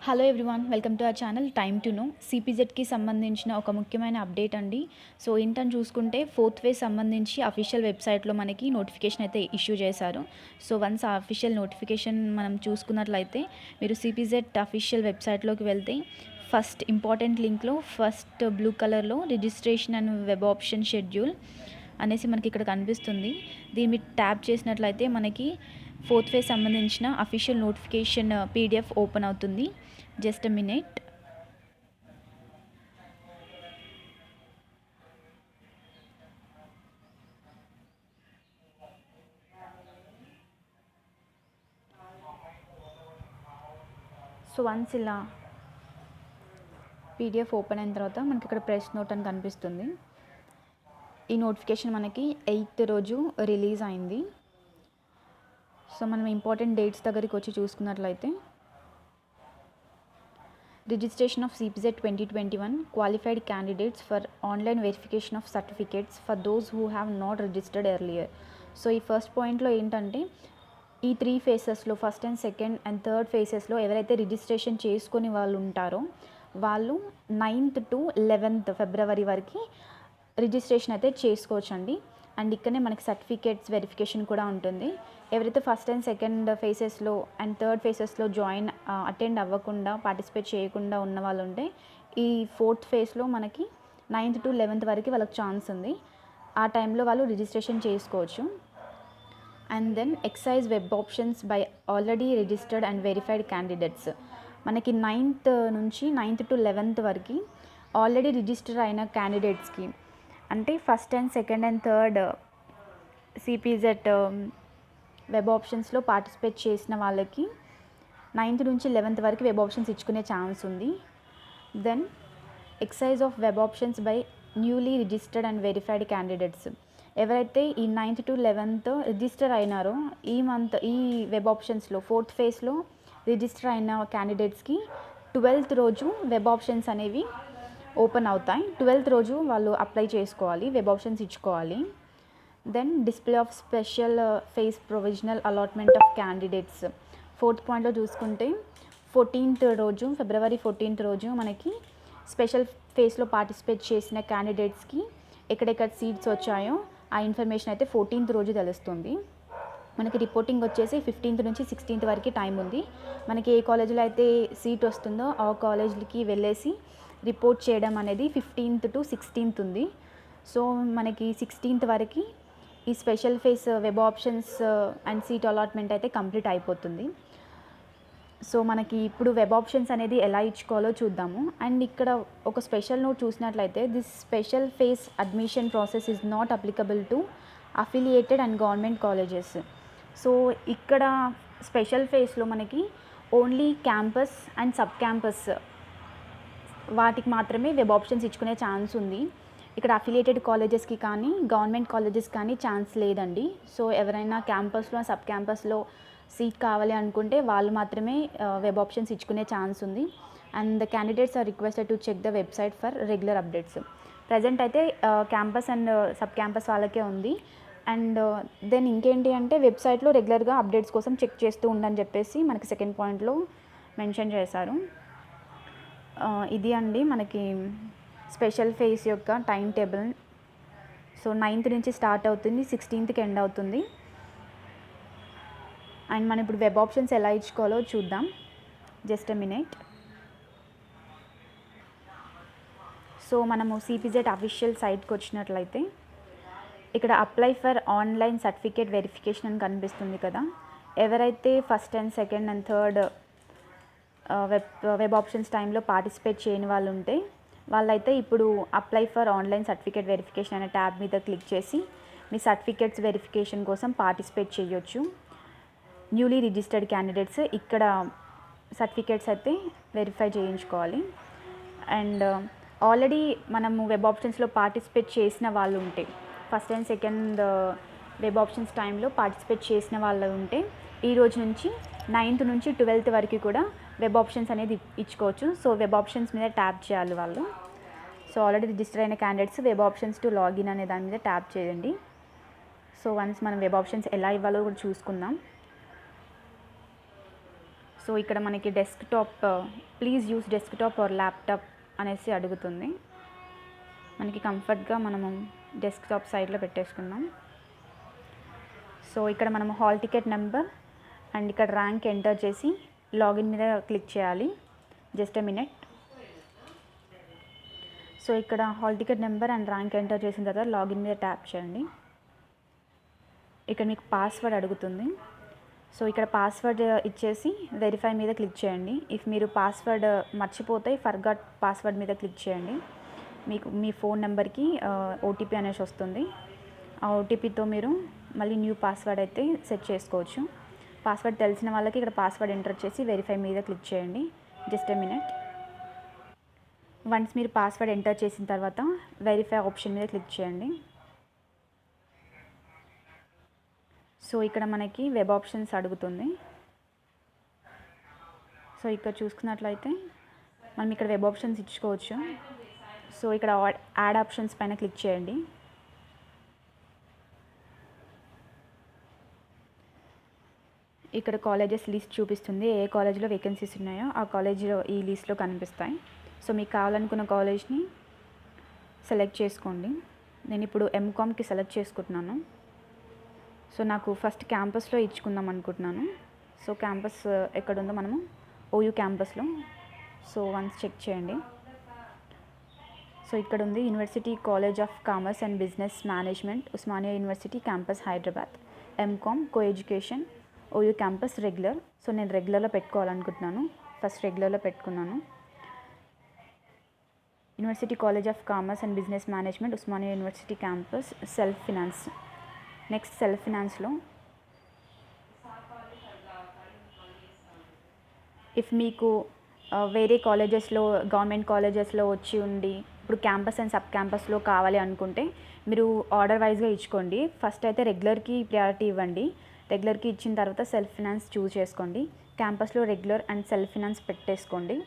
Hello everyone, welcome to our channel time to know. సిపిజెడ్కి సంబంధించిన ఒక ముఖ్యమైన అప్డేట్ అండి. సో ఏంటని చూసుకుంటే ఫోర్త్ ఫేజ్ సంబంధించి అఫీషియల్ వెబ్సైట్లో మనకి నోటిఫికేషన్ అయితే ఇష్యూ చేశారు. సో వన్స్ ఆ అఫీషియల్ నోటిఫికేషన్ మనం చూసుకున్నట్లయితే మీరు సిపిజెడ్ అఫీషియల్ వెబ్సైట్లోకి వెళ్తే ఫస్ట్ ఇంపార్టెంట్ లింక్లో ఫస్ట్ బ్లూ కలర్లో registration and web option schedule అనేసి మనకి ఇక్కడ కనిపిస్తుంది. దీన్ని మీరు ట్యాప్ చేసినట్లయితే మనకి ఫోర్త్ ఫేజ్ సంబంధించిన అఫీషియల్ నోటిఫికేషన్ పీడిఎఫ్ ఓపెన్ అవుతుంది. Just a minute. So once ఇలా పీడిఎఫ్ ఓపెన్ అయిన తర్వాత మనకి ఇక్కడ ప్రెస్ నోట్ అని కనిపిస్తుంది. ఈ నోటిఫికేషన్ మనకి 8th రోజు రిలీజ్ అయింది. సో మనం ఇంపార్టెంట్ డేట్స్ దగ్గరికి వచ్చి చూసుకున్నట్లయితే registration of CPZ 2021 qualified candidates for online verification of certificates for those who have not registered earlier. So ఈ ఫస్ట్ పాయింట్లో ఏంటంటే ఈ 3 ఫేసెస్లో first and second and third ఫేసెస్లో ఎవరైతే రిజిస్ట్రేషన్ చేసుకొని వాళ్ళు ఉంటారో వాళ్ళు 9th to 11th ఫిబ్రవరి వరకు రిజిస్ట్రేషన్ అయితే చేసుకోవచ్చండి. అండ్ ఇక్కడనే మనకి సర్టిఫికేట్స్ వెరిఫికేషన్ కూడా ఉంటుంది. ఎవరైతే ఫస్ట్ అండ్ సెకండ్ ఫేసెస్లో అండ్ థర్డ్ ఫేసెస్లో అటెండ్ అవ్వకుండా పార్టిసిపేట్ చేయకుండా ఉన్న వాళ్ళు ఉంటే ఈ ఫోర్త్ ఫేజ్లో మనకి 9th to 11th వరకు వాళ్ళకి ఛాన్స్ ఉంది. ఆ టైంలో వాళ్ళు రిజిస్ట్రేషన్ చేసుకోవచ్చు. And then exercise web options by already registered and verified candidates. మనకి 9th to 11th వరకు ఆల్రెడీ రిజిస్టర్ అయిన క్యాండిడేట్స్కి అంటే first and second and third సిపిజెడ్ వెబ్ ఆప్షన్స్లో పార్టిసిపేట్ చేసిన వాళ్ళకి 9th నుంచి 11th వరకు వెబ్ ఆప్షన్స్ ఇచ్చుకునే ఛాన్స్ ఉంది. Then exercise of web options by newly registered and verified candidates. ఎవరైతే ఈ 9th to 11th రిజిస్టర్ అయినారో ఈ వెబ్ ఆప్షన్స్లో ఫోర్త్ ఫేజ్లో రిజిస్టర్ అయిన క్యాండిడేట్స్కి 12th రోజు వెబ్ ఆప్షన్స్ అనేవి ఓపెన్ అవుతాయి. 12th రోజు వాళ్ళు అప్లై చేసుకోవాలి, వెబ్ ఆప్షన్స్ ఇచ్చుకోవాలి. Then display of special phase provisional allotment of candidates. Fourth పాయింట్లో చూసుకుంటే ఫిబ్రవరి 14th రోజు మనకి స్పెషల్ ఫేజ్లో పార్టిసిపేట్ చేసిన క్యాండిడేట్స్కి ఎక్కడెక్కడ సీట్స్ వచ్చాయో ఆ ఇన్ఫర్మేషన్ అయితే 14th రోజు తెలుస్తుంది. మనకి రిపోర్టింగ్ వచ్చేసి 15th నుంచి 16th వరకు టైం ఉంది. మనకి ఏ కాలేజీలో అయితే సీట్ వస్తుందో ఆ కాలేజీకి వెళ్ళేసి రిపోర్ట్ చేయడం అనేది 15th to 16th ఉంది. సో మనకి 16th వరకు ఈ special face web options and seat allotment అయితే కంప్లీట్ అయిపోతుంది. సో మనకి ఇప్పుడు వెబ్ ఆప్షన్స్ అనేది ఎలా ఇచ్చుకోవాలో చూద్దాము. అండ్ ఇక్కడ ఒక స్పెషల్ నోట్ చూసినట్లయితే this special face admission process is not applicable to affiliated and government colleges. So ఇక్కడ స్పెషల్ ఫేస్లో మనకి only campus and sub campus వాటికి మాత్రమే వెబ్ ఆప్షన్స్ ఇచ్చుకునే ఛాన్స్ ఉంది. ఇక్కడ అఫిలియేటెడ్ కాలేజెస్కి కానీ గవర్నమెంట్ కాలేజెస్ కానీ ఛాన్స్ లేదండి. సో ఎవరైనా క్యాంపస్లో సబ్ క్యాంపస్లో సీట్ కావాలి అనుకుంటే వాళ్ళు మాత్రమే వెబ్ ఆప్షన్స్ ఇచ్చుకునే ఛాన్స్ ఉంది. And the candidates are requested to check the website for regular updates. Present అయితే క్యాంపస్ అండ్ సబ్ క్యాంపస్ వాళ్ళకే ఉంది. అండ్ దెన్ ఇంకేంటి అంటే వెబ్సైట్లో రెగ్యులర్గా అప్డేట్స్ కోసం చెక్ చేస్తూ ఉండని చెప్పేసి మనకి సెకండ్ పాయింట్లో మెన్షన్ చేశారు. ఇది అండి మనకి స్పెషల్ ఫేస్ యొక్క టైం టేబుల్. సో 9th నుంచి స్టార్ట్ అవుతుంది, 16th ఎండ్ అవుతుంది. అండ్ మనం ఇప్పుడు వెబ్ ఆప్షన్స్ ఎలా ఇచ్చుకోవాలో చూద్దాం. Just a minute. సో మనము సిపిజెడ్ అఫీషియల్ సైట్కి వచ్చినట్లయితే ఇక్కడ apply for online certificate verification అని కనిపిస్తుంది కదా. ఎవరైతే first and second and third web options టైంలో పార్టిసిపేట్ చేయని వాళ్ళు ఉంటే వాళ్ళైతే ఇప్పుడు apply for online certificate verification అనే ట్యాబ్ మీద క్లిక్ చేసి మీ సర్టిఫికేట్స్ వెరిఫికేషన్ కోసం పార్టిసిపేట్ చేయొచ్చు. న్యూలీ రిజిస్టర్డ్ క్యాండిడేట్స్ ఇక్కడ సర్టిఫికేట్స్ అయితే వెరిఫై చేయించుకోవాలి. అండ్ ఆల్రెడీ మనము వెబ్ ఆప్షన్స్లో పార్టిసిపేట్ చేసిన వాళ్ళు ఉంటే first and second web options టైంలో పార్టిసిపేట్ చేసిన వాళ్ళు ఉంటే ఈ రోజు నుంచి 9th నుంచి 12th వరకు కూడా వెబ్ ఆప్షన్స్ అనేది ఇచ్చుకోవచ్చు. సో వెబ్ ఆప్షన్స్ మీద ట్యాప్ చేయాలి వాళ్ళు. సో ఆల్రెడీ రిజిస్టర్ అయిన candidates web options to login అనే దాని మీద ట్యాప్ చేయండి. సో వన్స్ మనం వెబ్ ఆప్షన్స్ ఎలా ఇవ్వాలో కూడా చూసుకుందాం. సో ఇక్కడ మనకి desktop, please use desktop are laptop అనేసి అడుగుతుంది. మనకి కంఫర్ట్గా మనము డెస్క్టాప్ సైడ్లో పెట్టేసుకుందాం. సో ఇక్కడ మనము హాల్ టికెట్ నెంబర్ అండ్ ఇక్కడ ర్యాంక్ ఎంటర్ చేసి లాగిన్ మీద క్లిక్ చేయాలి. Just a minute. సో ఇక్కడ hall ticket number and rank enter చేసిన తర్వాత లాగిన్ మీద ట్యాప్ చేయండి. ఇక్కడ మీకు పాస్వర్డ్ అడుగుతుంది. సో ఇక్కడ పాస్వర్డ్ ఇచ్చేసి వెరిఫై మీద క్లిక్ చేయండి. ఇఫ్ మీరు పాస్వర్డ్ మర్చిపోతే ఫర్గాట్ పాస్వర్డ్ మీద క్లిక్ చేయండి. మీకు మీ ఫోన్ నెంబర్కి ఓటీపీ అనేసి వస్తుంది. ఆ ఓటీపీతో మీరు మళ్ళీ న్యూ పాస్వర్డ్ అయితే సెట్ చేసుకోవచ్చు. పాస్వర్డ్ తెలిసిన వాళ్ళకి ఇక్కడ పాస్వర్డ్ ఎంటర్ చేసి వెరిఫై మీద క్లిక్ చేయండి. Just a minute. వన్స్ మీరు పాస్వర్డ్ ఎంటర్ చేసిన తర్వాత వెరిఫై ఆప్షన్ మీద క్లిక్ చేయండి. సో ఇక్కడ మనకి వెబ్ ఆప్షన్స్ అడుగుతుంది. సో ఇక్కడ చూసుకున్నట్లయితే మనం ఇక్కడ వెబ్ ఆప్షన్స్ ఇచ్చుకోవచ్చు. సో ఇక్కడ యాడ్ ఆప్షన్స్ పైన క్లిక్ చేయండి. ఇక్కడ కాలేజెస్ లిస్ట్ చూపిస్తుంది. ఏ కాలేజీలో వేకెన్సీస్ ఉన్నాయో ఆ కాలేజీలో ఈ లిస్ట్లో కనిపిస్తాయి. సో మీకు కావాలనుకున్న కాలేజ్ని సెలెక్ట్ చేసుకోండి. నేను ఇప్పుడు ఎంకామ్కి సెలెక్ట్ చేసుకుంటున్నాను. సో నాకు ఫస్ట్ క్యాంపస్లో ఇచ్చుకుందాం అనుకుంటున్నాను. సో క్యాంపస్ ఎక్కడుందో మనము ఓయూ క్యాంపస్లో. సో వన్స్ చెక్ చేయండి. సో ఇక్కడ ఉంది university college of commerce and business management, Osmania university campus Hyderabad, MCom co education, OU campus regular. So నేను రెగ్యులర్లో పెట్టుకోవాలనుకుంటున్నాను. ఫస్ట్ రెగ్యులర్లో పెట్టుకున్నాను. University college of commerce and business management, Osmania university campus, self finance. Next self ఫినాన్స్లో if మీకు వేరే కాలేజెస్లో government కాలేజెస్లో వచ్చి ఉండి ఇప్పుడు క్యాంపస్ అండ్ సబ్ క్యాంపస్లో కావాలి అనుకుంటే మీరు ఆర్డర్ వైజ్గా ఇచ్చుకోండి. ఫస్ట్ అయితే రెగ్యులర్కి ప్రయారిటీ ఇవ్వండి. రెగ్యులర్కి ఇచ్చిన తర్వాత సెల్ఫ్ ఫినాన్స్ చూస్ చేసుకోండి. క్యాంపస్లో రెగ్యులర్ అండ్ సెల్ఫ్ ఫినాన్స్ పెట్టేసుకోండి.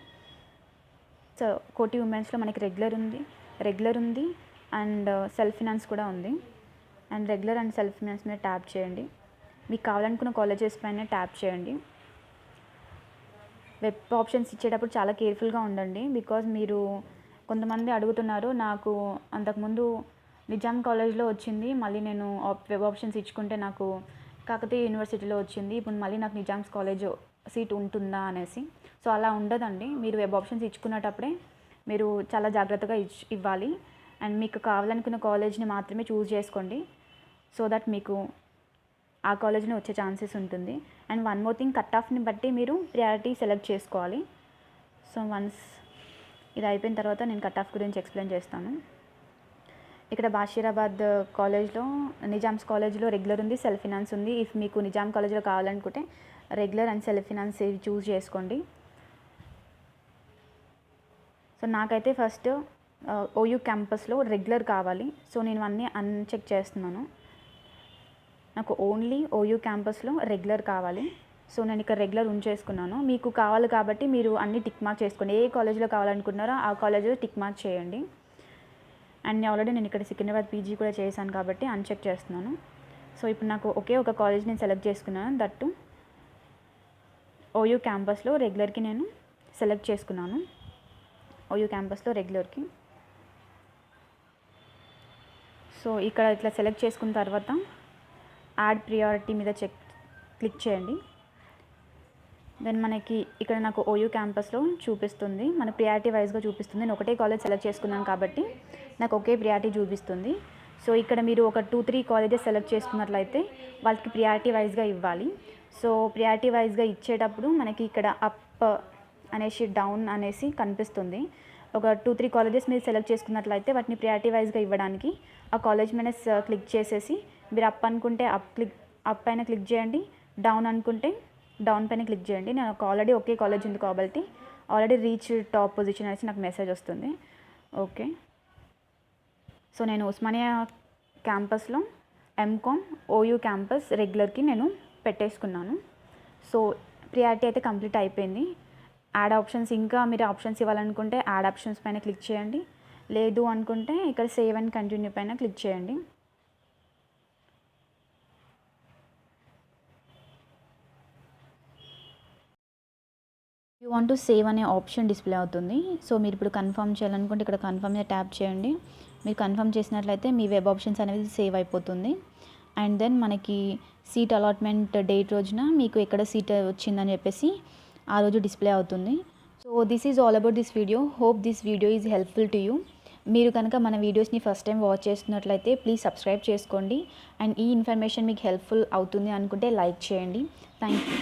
సో కోటి ఉమెన్స్లో మనకి రెగ్యులర్ ఉంది అండ్ సెల్ఫ్ ఫినాన్స్ కూడా ఉంది. And regular and self finance మీద ట్యాప్ చేయండి. మీకు కావాలనుకున్న కాలేజెస్ పైన ట్యాప్ చేయండి. వెబ్ ఆప్షన్స్ ఇచ్చేటప్పుడు చాలా కేర్ఫుల్గా ఉండండి. బికాజ్ మీరు కొంతమంది అడుగుతున్నారు, నాకు అంతకుముందు నిజాం కాలేజ్లో వచ్చింది, మళ్ళీ నేను వెబ్ ఆప్షన్స్ ఇచ్చుకుంటే నాకు కాకతీయ యూనివర్సిటీలో వచ్చింది, ఇప్పుడు మళ్ళీ నాకు నిజామ్స్ కాలేజ్ సీట్ ఉంటుందా అనేసి. సో అలా ఉండదండి. మీరు వెబ్ ఆప్షన్స్ ఇచ్చుకునేటప్పుడే మీరు చాలా జాగ్రత్తగా ఇవ్వాలి. అండ్ మీకు కావాలనుకున్న కాలేజ్ని మాత్రమే చూస్ చేసుకోండి. సో దట్ మీకు ఆ కాలేజ్ని వచ్చే ఛాన్సెస్ ఉంటుంది. And one more thing, cut ఆఫ్ని బట్టి మీరు ప్రయారిటీ సెలెక్ట్ చేసుకోవాలి. సో వన్స్ ఇది అయిపోయిన తర్వాత నేను కట్ ఆఫ్ గురించి ఎక్స్ప్లెయిన్ చేస్తాను. ఇక్కడ బాషీరాబాద్ కాలేజ్లో నిజామ్స్ కాలేజ్లో రెగ్యులర్ ఉంది, సెల్ఫ్ ఫినాన్స్ ఉంది. ఇఫ్ మీకు నిజాం కాలేజ్లో కావాలనుకుంటే రెగ్యులర్ అండ్ సెల్ఫ్ ఫినాన్స్ ఇవి చూస్ చేసుకోండి. సో నాకైతే ఫస్ట్ ఓయూ క్యాంపస్లో రెగ్యులర్ కావాలి. సో నేను అన్నీ అన్చెక్ చేస్తున్నాను. నాకు ఓన్లీ ఓయూ క్యాంపస్లో రెగ్యులర్ కావాలి. సో నేను ఇక్కడ రెగ్యులర్ ఉంచేసుకున్నాను. మీకు కావాలి కాబట్టి మీరు అన్ని టిక్ మార్క్ చేసుకోండి. ఏ కాలేజ్లో కావాలనుకుంటున్నారో ఆ కాలేజ్లో టిక్ మార్క్ చేయండి. అండ్ ఆల్రెడీ నేను ఇక్కడ సికింద్రాబాద్ పీజీ కూడా చేశాను కాబట్టి అన్చెక్ చేస్తున్నాను. సో ఇప్పుడు నాకు ఒకే ఒక కాలేజ్ నేను సెలెక్ట్ చేసుకున్నాను. దట్టు ఓయూ క్యాంపస్లో రెగ్యులర్కి నేను సెలెక్ట్ చేసుకున్నాను. ఓయూ క్యాంపస్లో రెగ్యులర్కి. సో ఇక్కడ ఇట్లా సెలెక్ట్ చేసుకున్న తర్వాత యాడ్ ప్రియారిటీ మీద క్లిక్ చేయండి. దెన్ మనకి ఇక్కడ నాకు ఓయూ క్యాంపస్లో చూపిస్తుంది, మన ప్రియారిటీ వైజ్గా చూపిస్తుంది. నేను ఒకటే కాలేజ్ సెలెక్ట్ చేసుకున్నాను కాబట్టి నాకు ఒకే ప్రియారిటీ చూపిస్తుంది. సో ఇక్కడ మీరు ఒక 2-3 కాలేజెస్ సెలెక్ట్ చేసుకున్నట్లయితే వాళ్ళకి ప్రియారిటీ వైజ్గా ఇవ్వాలి. సో ప్రియారిటీ వైజ్గా ఇచ్చేటప్పుడు మనకి ఇక్కడ అప్ అనేసి డౌన్ అనేసి కనిపిస్తుంది. ఒక 2-3 కాలేజెస్ మీరు సెలెక్ట్ చేసుకున్నట్లయితే వాటిని ప్రియారిటీ వైజ్గా ఇవ్వడానికి ఆ కాలేజ్ మీద క్లిక్ చేసేసి మీరు అప్ అనుకుంటే అప్ పైన క్లిక్ చేయండి, డౌన్ అనుకుంటే డౌన్ పైన క్లిక్ చేయండి. నాకు ఆల్రెడీ ఒకే కాలేజ్ ఉంది కాబట్టి ఆల్రెడీ రీచ్ టాప్ పొజిషన్ అనేసి నాకు మెసేజ్ వస్తుంది. ఓకే. సో నేను ఉస్మానియా క్యాంపస్లో ఎంకామ్ ఓయూ క్యాంపస్ రెగ్యులర్కి నేను పెట్టేసుకున్నాను. సో ప్రియారిటీ అయితే కంప్లీట్ అయిపోయింది. యాడ్ ఆప్షన్స్, ఇంకా మీరు ఆప్షన్స్ ఇవ్వాలనుకుంటే యాడ్ ఆప్షన్స్ పైన క్లిక్ చేయండి. లేదు అనుకుంటే ఇక్కడ సేవ్ అండ్ కంటిన్యూ పైన క్లిక్ చేయండి. వాంట్ టు సేవ్ అనే ఆప్షన్ డిస్ప్లే అవుతుంది. సో మీరు ఇప్పుడు కన్ఫర్మ్ చేయాలనుకుంటే ఇక్కడ కన్ఫర్మ్ మీద ట్యాప్ చేయండి. మీరు కన్ఫర్మ్ చేసినట్లయితే మీ వెబ్ ఆప్షన్స్ అనేది సేవ్ అయిపోతుంది. అండ్ దెన్ మనకి సీట్ అలాట్మెంట్ డేట్ రోజున మీకు ఎక్కడ సీట్ వచ్చిందని చెప్పేసి ఆ రోజు డిస్ప్లే అవుతుంది. So this is all about this video. Hope this video is helpful to you. మీరు కనుక మన వీడియోస్ని ఫస్ట్ టైం వాచ్ చేస్తున్నట్లయితే ప్లీజ్ సబ్స్క్రైబ్ చేసుకోండి. అండ్ ఈ ఇన్ఫర్మేషన్ మీకు హెల్ప్ఫుల్ అవుతుంది అనుకుంటే లైక్ చేయండి. Thank you.